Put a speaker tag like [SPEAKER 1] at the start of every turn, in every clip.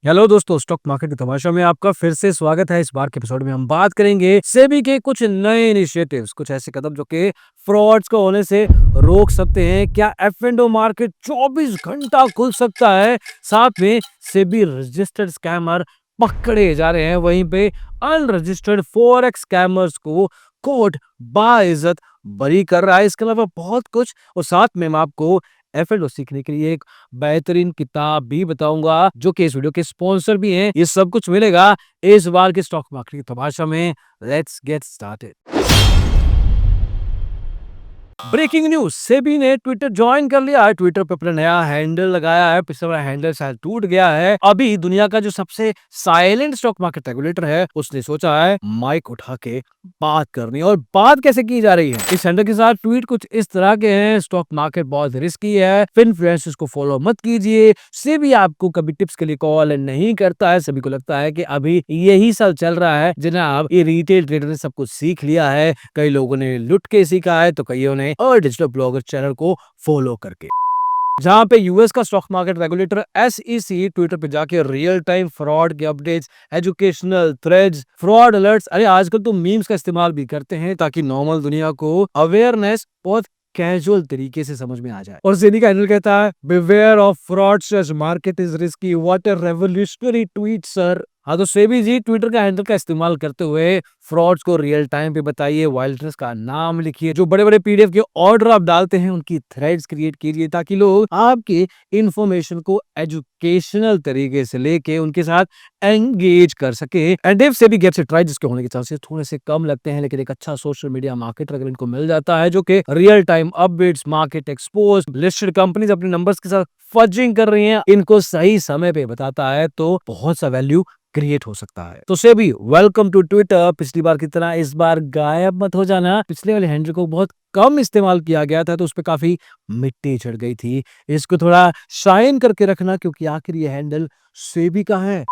[SPEAKER 1] Hello दोस्तों, stock market के तमाशा में आपका फिर से स्वागत है। इस बार के एपिसोड में हम बात करेंगे सेबी के कुछ नए इनिशिएटिव्स, कुछ ऐसे कदम जो कि फ्रॉड्स को होने से रोक सकते हैं। क्या एफ&ओ मार्केट 24 घंटा खुल सकता है? साथ में सेबी रजिस्टर्ड स्कैमर पकड़े जा रहे हैं, वहीं पे अनरजिस्टर्ड फॉरेक्स स्कैमर्स को कोर्ट बाइज्जत बरी कर रहा है। इसके अलावा बहुत कुछ, और साथ में मैं आपको एफ&ओ सीखने के लिए एक बेहतरीन किताब भी बताऊंगा जो कि इस वीडियो के स्पॉन्सर भी हैं। ये सब कुछ मिलेगा इस बार के स्टॉक मार्केट की तमाशा में। Let's get started. Breaking news, SEBI ने ट्विटर ज्वाइन कर लिया है। ट्विटर पे अपना नया हैंडल लगाया है। पिछले वाला हैंडल शायद टूट गया है। अभी दुनिया का जो सबसे साइलेंट स्टॉक मार्केट रेगुलेटर है, उसने सोचा है माइक उठा के बात करनी। और बात कैसे की जा रही है? इस हैंडल के साथ ट्वीट कुछ इस तरह के हैं: स्टॉक मार्केट बहुत रिस्की है, इन्फ्लुएंसर्स को फॉलो मत कीजिए। सेबी आपको कभी टिप्स के लिए कॉल नहीं करता है। सभी को लगता है कि अभी यही सब चल रहा है। जनाब, ये रिटेल ट्रेडर ने सब कुछ सीख लिया है। कई लोगों ने लुट के सीखा है, तो कईयों ने और डिजिटल ब्लॉगर चैनल को फॉलो करके। जहां पे यूएस का stock market regulator SEC Twitter पे जाके रियल टाइम फ्रॉड के updates, educational threads, fraud alerts, अरे आजकल तो मीम्स का इस्तेमाल भी करते हैं ताकि नॉर्मल दुनिया को अवेयरनेस बहुत कैजुअल तरीके से समझ में आ जाए। और सेबी का हैंडल कहता है, beware of fraudsters, market is risky, what a revolutionary tweet sir. हाँ, तो सेबी जी ट्विटर का हैंडल का इस्तेमाल करते हुए फ्रॉड्स को रियल टाइम पे बताइए, वायलेंस का नाम लिखिए, जो बड़े बड़े पीडीएफ के ऑर्डर आप डालते हैं उनकी थ्रेड्स क्रिएट कीजिए ताकि लोग आपके इंफॉर्मेशन को एजुकेशनल तरीके से लेके उनके साथ एंगेज कर सके। And if SEBI gets it right, जिसके होने के चांसेस थोड़े से कम लगते हैं, लेकिन एक अच्छा सोशल मीडिया मार्केटर अगर इनको मिल जाता है जो कि real time updates, market expose, listed companies अपने नंबर्स के साथ फजिंग कर रही हैं, इनको सही समय पे बताता है, तो बहुत सा वैल्यू क्रिएट हो सकता है। तो सेबी, वेलकम टू ट्विटर। पिछली बार की तरह इस बार गायब मत हो जाना। पिछले वाले हैंडल को बहुत कम इस्तेमाल किया गया था, तो उस पर काफी मिट्टी चढ़ गई थी। इसको थोड़ा शाइन करके रखना, क्योंकि आखिर ये हैंडल सेबी का है।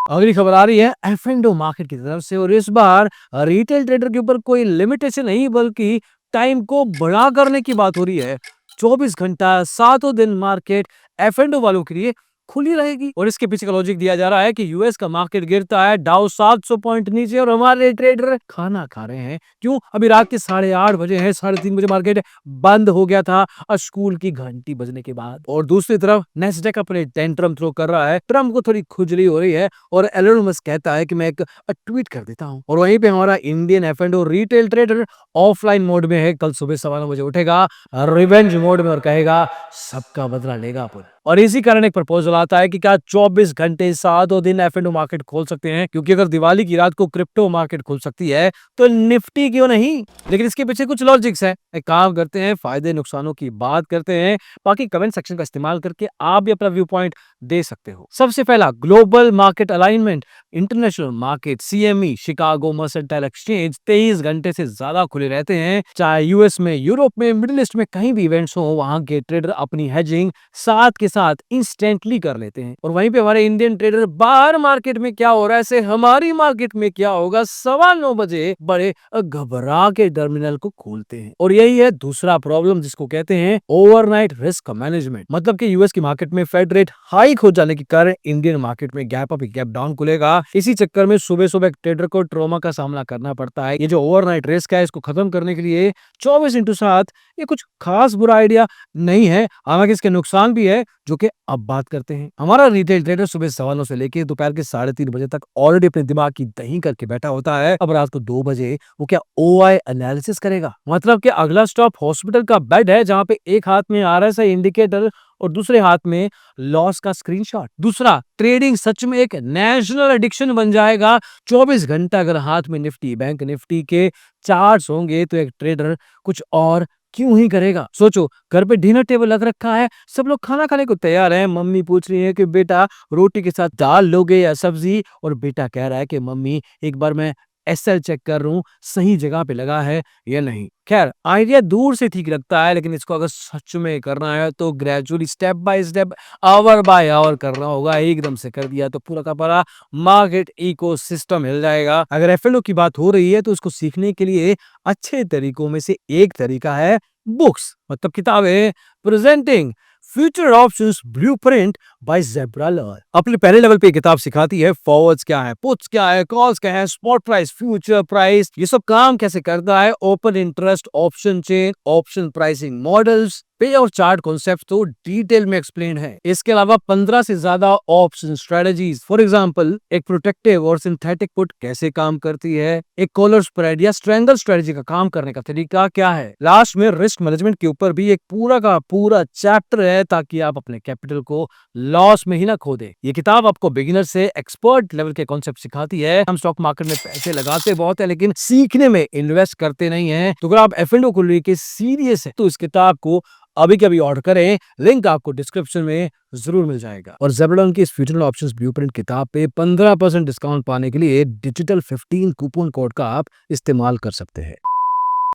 [SPEAKER 1] अगली खबर आ रही है एफ&ओ मार्केट की तरफ से, और इस बार रिटेल ट्रेडर के ऊपर कोई लिमिटेशन नहीं, बल्कि टाइम को बड़ा करने की बात हो रही है। 24 घंटा, सातों दिन मार्केट एफ&ओ वालों के लिए खुली रहेगी। और इसके पीछे का लॉजिक दिया जा रहा है कि यूएस का मार्केट गिरता है, डाउ 700 पॉइंट नीचे, और हमारे ट्रेडर खाना खा रहे हैं। क्यों? अभी रात के 8:30 बजे हैं, 3:30 बजे मार्केट बंद हो गया था स्कूल की घंटी बजने के बाद। और दूसरी तरफ नेस्डैक अपने टेंट्रम थ्रो कर रहा है। ट्रम्प को थोड़ी खुजली हो रही है और एलन मस्क कहता है कि मैं एक ट्वीट कर देता हूं। और वहीं पे हमारा इंडियन एफ&ओ रिटेल ट्रेडर ऑफलाइन मोड में है। कल सुबह 9:15 बजे उठेगा रिवेंज मोड में और कहेगा सबका बदला लेगा अपन। और इसी कारण एक प्रपोजल आता है कि क्या 24 घंटे, सातों दिन एफ&ओ मार्केट खोल सकते हैं? क्योंकि अगर दिवाली की रात को क्रिप्टो मार्केट खुल सकती है, तो निफ्टी क्यों नहीं? लेकिन इसके पीछे कुछ लॉजिक्स है। एक काम करते हैं, फायदे नुकसानों की बात करते हैं, बाकी कमेंट सेक्शन का इस्तेमाल करके आप भी अपना व्यू पॉइंट दे सकते हो। सबसे पहला, global market alignment. International market CME, Chicago mercantile exchange 23 घंटे से ज्यादा खुले रहते हैं। चाहे यूएस में, यूरोप में, मिडिल ईस्ट में कहीं भी इवेंट्स हो, वहां के ट्रेडर अपनी हेजिंग साथ के साथ इंस्टेंटली कर लेते हैं। और वहीं पे हमारे इंडियन ट्रेडर बाहर मार्केट में क्या हो रहा है, ऐसे हमारी मार्केट में क्या होगा, 9:15 बजे बड़े घबरा के टर्मिनल को खोलते हैं। और यही है दूसरा प्रॉब्लम, जिसको कहते हैं ओवरनाइट रिस्क मैनेजमेंट। मतलब कि यूएस की मार्केट में फेड रेट हाइक हो जाने के कारण इंडियन मार्केट में गैप अप गैप डाउन खुलेगा। इसी चक्कर में सुबह सुबह ट्रेडर को ट्रोमा का सामना करना पड़ता है। ये जो ओवरनाइट रिस्क है, इसको खत्म करने के लिए 24x7 ये कुछ खास बुरा आइडिया नहीं है। हालांकि इसके नुकसान भी है, जो कि अब बात करते हैं। हमारा रिटेल ट्रेडर सुबह 9:15 से लेके दोपहर के 3:30 बजे तक ऑलरेडी अपने दिमाग की दही करके बैठा होता है। अब रात को 2 बजे वो क्या ओआई एनालिसिस करेगा? मतलब कि अगला स्टॉप हॉस्पिटल का बेड है, जहां पे एक हाथ में आरएसआई इंडिकेटर और दूसरे हाथ में लॉस का स्क्रीनशॉट। दूसरा, ट्रेडिंग सच में एक नेशनल एडिक्शन बन जाएगा। 24 घंटा अगर हाथ में निफ्टी, बैंक निफ्टी के चार्ट्स होंगे, तो एक ट्रेडर कुछ और क्यों ही करेगा? सोचो, घर पे डिनर टेबल लग रखा है, सब लोग खाना खाने को तैयार हैं। मम्मी पूछ रही है कि बेटा रोटी के साथ दाल लोगे या सब्जी, और बेटा कह रहा है कि मम्मी एक बार मैं एसएल चेक कर रहा हूं, सही जगह पे लगा है या नहीं। खैर, आइडिया दूर से ठीक लगता है, लेकिन इसको अगर सच में करना है तो gradually, step by step, hour by hour करना होगा। एकदम से कर दिया तो पूरा का पूरा मार्केट इकोसिस्टम हिल जाएगा। अगर एफएलओ की बात हो रही है, तो उसको सीखने के लिए अच्छे तरीकों में से एक तरीका है बुक्स, मतलब किताबें। Presenting future options blueprint by zebra learn. अपने पहले लेवल पे किताब सिखाती है फॉरवर्ड्स क्या है, पुट्स क्या है, कॉल्स क्या है, स्पॉट प्राइस, फ्यूचर प्राइस, ये सब काम कैसे करता है, open interest, option chain, option pricing models, पे और चार्ट कॉन्सेप्ट तो डिटेल में एक्सप्लेन है। इसके अलावा 15 से ज्यादा ऑप्शन स्ट्रेटजीज, फॉर एग्जांपल एक प्रोटेक्टिव और सिंथेटिक पुट कैसे काम करती है, एक कॉलर स्प्रेड या स्ट्रेंगल स्ट्रेटजी का काम करने का तरीका क्या है, लास्ट में रिस्क मैनेजमेंट के ऊपर भी एक पूरा का पूरा चैप्टर है ताकि आप अपने कैपिटल को लॉस में ही ना खो दे। ये किताब आपको बिगिनर से एक्सपर्ट लेवल के कॉन्सेप्ट सिखाती है। हम स्टॉक मार्केट में पैसे लगाते बहुत है लेकिन सीखने में इन्वेस्ट करते नहीं है। तो अगर आप F&O को लेके सीरियस है तो इस किताब को अभी के अभी ऑर्डर करें, लिंक आपको डिस्क्रिप्शन में जरूर मिल जाएगा। और ज़ेब्रा की इस फ्यूचर ऑप्शंस ब्लूप्रिंट किताब पे 15% डिस्काउंट पाने के लिए डिजिटल 15 कूपन कोड का आप इस्तेमाल कर सकते हैं।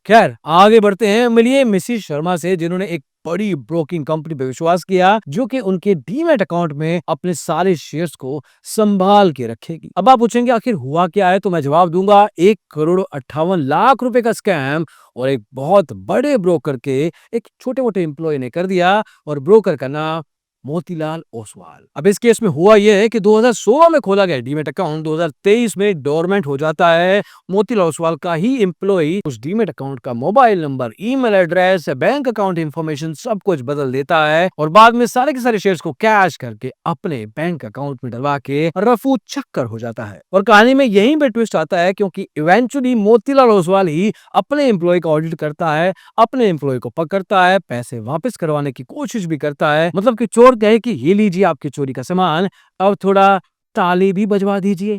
[SPEAKER 1] खैर आगे बढ़ते हैं, मिलिए मिसिस शर्मा से जिन्होंने एक बड़ी ब्रोकिंग कंपनी पे विश्वास किया जो कि उनके डीमैट अकाउंट में अपने सारे शेयर्स को संभाल के रखेगी। अब आप पूछेंगे आखिर हुआ क्या है, तो मैं जवाब दूंगा 1,58,00,000 रुपए का स्कैम और एक बहुत बड़े ब्रोकर के एक छोटे मोटे एम्प्लॉय ने कर दिया और ब्रोकर का नाम मोतीलाल ओसवाल। अब इस केस में हुआ यह है कि 2016 में खोला गया डीमेट अकाउंट 2023 में डोरमेंट हो जाता है। मोतीलाल ओसवाल का ही एम्प्लॉय उस डीमेट अकाउंट का mobile number, email address, bank account information सब कुछ बदल देता है और बाद में सारे के सारे शेयर्स को कैश करके अपने बैंक अकाउंट में डलवा के रफू चक्कर हो जाता है। और कहानी में यहीं पे ट्विस्ट आता है क्योंकि इवेंचुअली मोतीलाल ओसवाल ही अपने एम्प्लॉय का ऑडिट करता है, अपने एम्प्लॉय को पकड़ता है, पैसे वापस करवाने की कोशिश भी करता है। मतलब कि चोर कहे कि ये लीजिए आपकी चोरी का सामान, अब थोड़ा ताली भी बजवा दीजिए।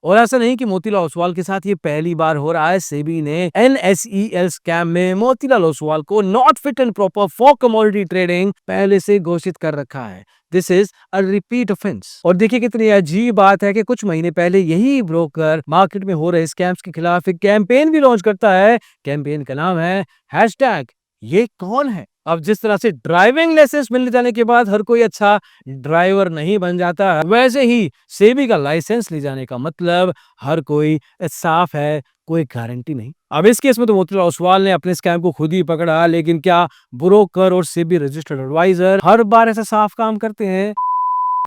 [SPEAKER 1] और ऐसा नहीं कि मोतीलाल ओसवाल के साथ ये पहली बार हो रहा है। सेबी ने NSEL स्कैम में मोतीलाल ओसवाल को not fit and proper for commodity trading पहले से घोषित कर रखा है। This is a repeat offence. और देखिए कितनी अजीब बात है कि कुछ महीने पहले यही ब्रोकर मार्केट में हो रहे स्कैम्स के खिलाफ एक कैंपेन भी लॉन्च करता है। कैंपेन का नाम है हैशटैग ये कौन है। अब जिस तरह से ड्राइविंग लाइसेंस मिलने जाने के बाद हर कोई अच्छा ड्राइवर नहीं बन जाता, वैसे ही सेबी का लाइसेंस ले जाने का मतलब हर कोई साफ है, कोई गारंटी नहीं। अब इस केस में तो मोतीलाल ओसवाल ने अपने स्कैम को खुद ही पकड़ा, लेकिन क्या ब्रोकर और सेबी रजिस्टर्ड एडवाइजर हर बार ऐसा साफ काम करते हैं?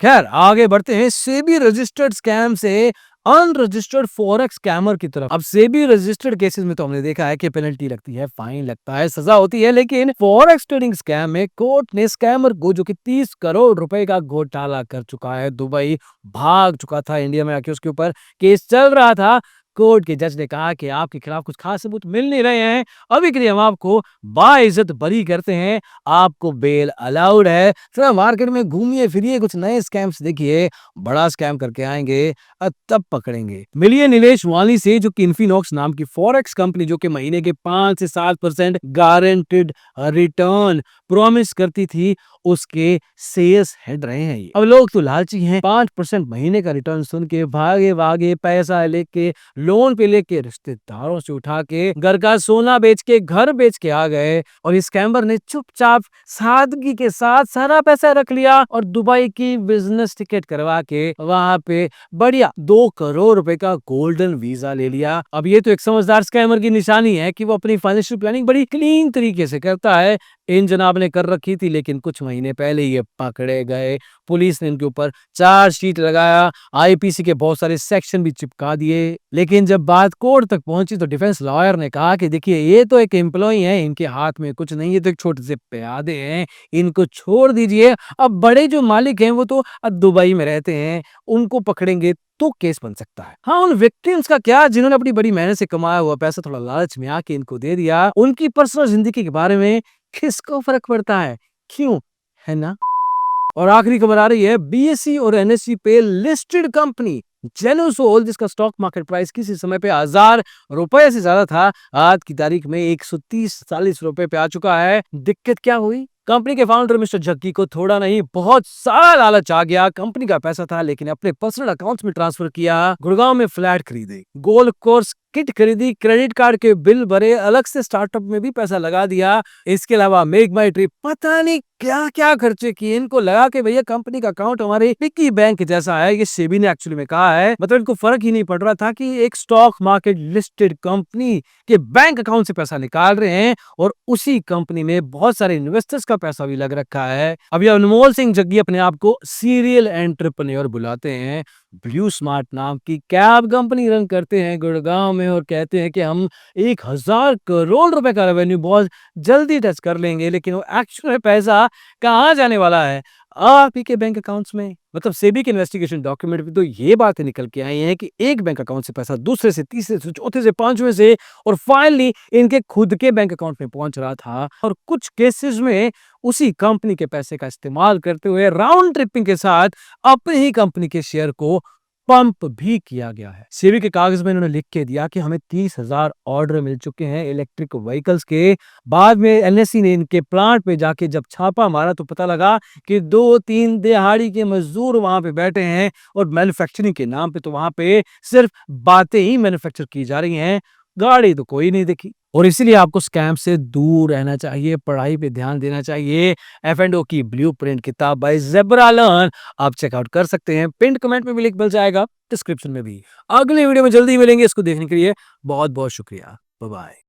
[SPEAKER 1] खैर आगे बढ़ते हैं सेबी रजिस्टर्ड स्कैम से अनरजिस्टर्ड फॉरेक्स स्कैमर की तरफ। अब सेबी रजिस्टर्ड केसेस में तो हमने देखा है कि पेनल्टी लगती है, फाइन लगता है, सजा होती है, लेकिन फॉरेक्स ट्रेडिंग स्कैम में कोर्ट ने स्कैमर को जो कि 30 करोड़ रुपए का घोटाला कर चुका है, दुबई भाग चुका था, इंडिया में आके उसके ऊपर केस चल रहा था, कोर्ट के जज ने कहा कि आपके खिलाफ कुछ खास सबूत मिल नहीं रहे हैं, अभी के लिए हम आपको बाइज्जत बरी करते हैं, आपको बेल अलाउड है, थोड़ा मार्केट में घूमिए फिरिए, कुछ नए स्कैम्स देखिए, बड़ा स्कैम करके आएंगे तब पकड़ेंगे। मिलिए नीलेश वाली से जो कि इन्फिनॉक्स नाम की फॉरेक्स कंपनी जो कि महीने के 5 से 7% गारंटेड रिटर्न प्रॉमिस करती थी, उसके सेल्स हेड रहे हैं ये। अब लोग तो लालची हैं, 5% महीने का रिटर्न सुन के भागे भागे पैसा लेके लोन पे लेके रिश्तेदारों से उठा के घर का सोना बेच के घर बेच के आ गए और इस स्कैमर ने चुपचाप सादगी के साथ सारा पैसा रख लिया और दुबई की बिजनेस टिकट करवा के वहां पे बढ़िया 2 करोड़ रुपए का गोल्डन वीजा ले लिया। अब ये तो एक समझदार स्कैमर की निशानी है कि वो अपनी फाइनेंशियल प्लानिंग बड़ी क्लीन तरीके से करता है। इन जनाब ने कर रखी थी, लेकिन कुछ महीने पहले ये पकड़े गए, पुलिस ने इनके ऊपर चार्जशीट लगाया, आईपीसी के बहुत सारे सेक्शन भी चिपका दिए। लेकिन जब बात कोर्ट तक पहुंची तो डिफेंस लॉयर ने कहा कि देखिए ये तो एक एम्प्लॉय है, इनके हाथ में कुछ नहीं है, तो एक छोटे से प्यादे हैं, इनको छोड़ दीजिए। अब बड़े जो मालिक हैं वो तो दुबई में रहते हैं, उनको पकड़ेंगे तो केस बन सकता है। हाँ, उन विक्टिम्स का क्या जिन्होंने अपनी बड़ी मेहनत से कमाया हुआ पैसा थोड़ा लालच में आके इनको दे दिया, उनकी पर्सनल जिंदगी के बारे में किसको फर्क पड़ता है, क्यों, है ना। और आखिरी खबर आ रही है बीएसई और एनएसई पे लिस्टेड कंपनी जेनोसोल, जिसका स्टॉक मार्केट प्राइस किसी समय पे 1000 रुपए से ज्यादा था, आज की तारीख में 130-40 रुपए पे आ चुका है। दिक्कत क्या हुई? कंपनी के फाउंडर मिस्टर जग्गी को थोड़ा नहीं बहुत सारा लालच आ गया। कंपनी का पैसा था लेकिन अपने पर्सनल अकाउंट्स में ट्रांसफर किया, गुड़गांव में फ्लैट खरीदे, गोल्फ कोर्स किट खरीदी, क्रेडिट कार्ड के बिल भरे, अलग से स्टार्टअप में भी पैसा लगा दिया। इसके अलावा मेक माई ट्रिप, पता नहीं क्या क्या खर्चे किए। इनको लगा कि भैया कंपनी का अकाउंट हमारे पिग्गी बैंक जैसा है। ये सेबी ने एक्चुअली में कहा है, मतलब इनको फर्क ही नहीं पड़ रहा था कि एक स्टॉक मार्केट लिस्टेड कंपनी के बैंक अकाउंट से पैसा निकाल रहे हैं और उसी कंपनी में बहुत सारे इन्वेस्टर्स का पैसा भी लग रखा है। अभी अनमोल सिंह जग्गी अपने आप को सीरियल एंटरप्रेन्योर बुलाते हैं। ब्लू स्मार्ट नाम की कैब कंपनी रन करते हैं गुड़गांव में और कहते हैं कि हम 1000 करोड़ रुपए का रेवेन्यू बहुत जल्दी टच कर लेंगे। लेकिन वो एक्चुअल में पैसा कहाँ जाने वाला है? आप ही के बैंक अकाउंट्स में। मतलब सेबी के इन्वेस्टिगेशन डॉक्यूमेंट में तो ये बातें निकल के आई हैं कि एक बैंक अकाउंट से पैसा दूसरे से, तीसरे से, चौथे से, पांचवें से और फाइनली इनके खुद के बैंक अकाउंट में पहुंच रहा था। और कुछ केसेस में उसी कंपनी के पैसे का इस्तेमाल करते हुए राउंड ट्रिपिंग के साथ अपनी ही कंपनी के शेयर को पंप भी किया गया है। सेबी के कागज में इन्होंने लिख के दिया कि हमें 30,000 ऑर्डर मिल चुके हैं इलेक्ट्रिक व्हीकल्स के। बाद में एनएसई ने इनके प्लांट पे जाके जब छापा मारा तो पता लगा कि 2-3 दिहाड़ी के मजदूर वहां पे बैठे हैं और मैन्युफैक्चरिंग के नाम पे तो वहां पे सिर्फ बातें ही मैन्युफैक्चर की जा रही हैं, गाड़ी तो कोई नहीं दिखी। और इसीलिए आपको स्कैम से दूर रहना चाहिए, पढ़ाई पे ध्यान देना चाहिए। F&O की ब्लूप्रिंट किताब बाय ज़ेबरा लर्न आप चेकआउट कर सकते हैं। पिन कमेंट में भी लिंक मिल जाएगा, डिस्क्रिप्शन में भी। अगले वीडियो में जल्दी मिलेंगे। इसको देखने के लिए बहुत बहुत शुक्रिया। Bye bye.